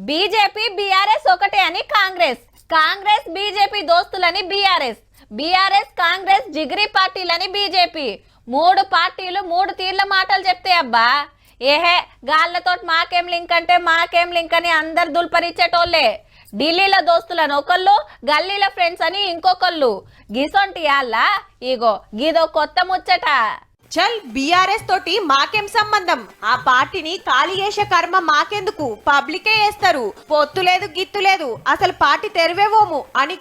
BJP BRS ఒకటే అని Congress BJP దోస్తులని బీఆర్ఎస్ కాంగ్రెస్ జిగిరి పార్టీలని బీజేపీ. మూడు పార్టీలు మూడు తీర్ల మాటలు చెప్తే అబ్బా ఏహే గాళ్ళతోటి మాకేం లింక్ అని అందరు దుల్పరిచ్చేటోళ్ళే. ఢిల్లీలో దోస్తులను ఒకళ్ళు, గల్లీలో ఫ్రెండ్స్ అని ఇంకొకళ్ళు. గిసొంటి యాళ్ళ ఇగో గిదో కొత్త ముచ్చట. చల్ బీఆర్ఎస్ తోటి మాకేం సంబంధం, ఆ పార్టీని ఖాళీ చేసే కర్మ మాకెందుకు, పబ్లికే వేస్తారు, పొత్తు లేదు గిత్తు లేదు, అసలు పార్టీ తెరివేవోము అని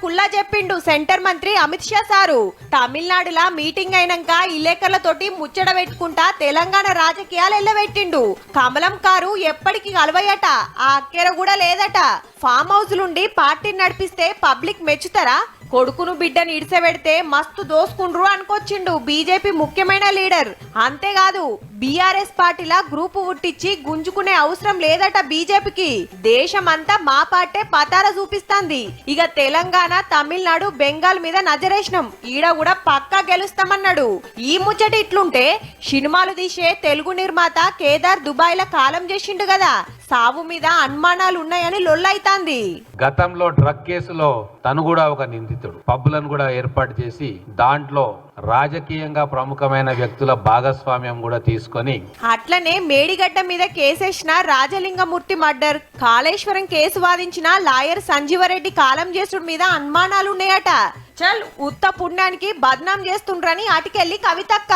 కుల్లా చెప్పిండు సెంటర్ మంత్రి అమిత్ షా సారు. తమిళనాడులా మీటింగ్ అయినాక ఇలేకర్లతోటి ముచ్చట పెట్టుకుంటా తెలంగాణ రాజకీయాలు ఎల్లబెట్టిండు. కమలం కారు ఎప్పటికి కలవయట, ఆ అక్కెర కూడా లేదట. ఫామ్ హౌస్ నుండి పార్టీని నడిపిస్తే పబ్లిక్ మెచ్చుతారా, కొడుకును బిడ్డని ఇడిసెబెడితే మస్తు దోసుకుండ్రు అనుకొచ్చిండు బీజేపీ ముఖ్యమైన లీడర్. అంతేకాదు బీఆర్ఎస్ పార్టీలా గ్రూపు ఉట్టించి గుంజుకునే అవసరం లేదట బీజేపీకి. దేశమంతా మా పార్టీ పతార చూపిస్తాంది. ఇక తెలంగాణ, తమిళనాడు, బెంగాల్ మీద నజరేసినాం, ఈడ కూడా పక్కా గెలుస్తామన్నాడు. ఈ ముచ్చట ఇట్లుంటే సినిమాలు తీసే తెలుగు నిర్మాత కేదార్ దుబాయ్ ల కాలం చేసిండు కదా, సావు మీద అనుమానాలు ఉన్నాయని లొల్లైతాంది. గతంలో డ్రగ్ కేసులో తను కూడా ఒక నిందితుడు. పబ్బులను కూడా ఏర్పాటు చేసి దాంట్లో రాజకీయంగా ప్రముఖమైన వ్యక్తుల భాగస్వామ్యం కూడా తీసుకొని, అట్లనే మేడిగడ్డ మీద కేసేసిన రాజలింగమూర్తి మర్డర్, కాళేశ్వరం కేసు వాదించిన లాయర్ సంజీవరెడ్డి కాలం చేసుడు మీద అనుమానాలున్నాయట. చల్ ఉత్త పుణ్యానికి బద్నాం చేస్తుండ్రని అటుకెళ్ళి కవితక్క.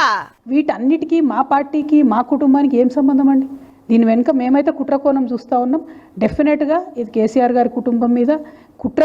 వీటన్నిటికీ మా పార్టీకి మా కుటుంబానికి ఏం సంబంధం అండి? దీని వెనుక మేమైతే కుట్ర కోణం చూస్తూ ఉన్నాం. డెఫినెట్గా ఇది కేసీఆర్ గారి కుటుంబం మీద కుట్ర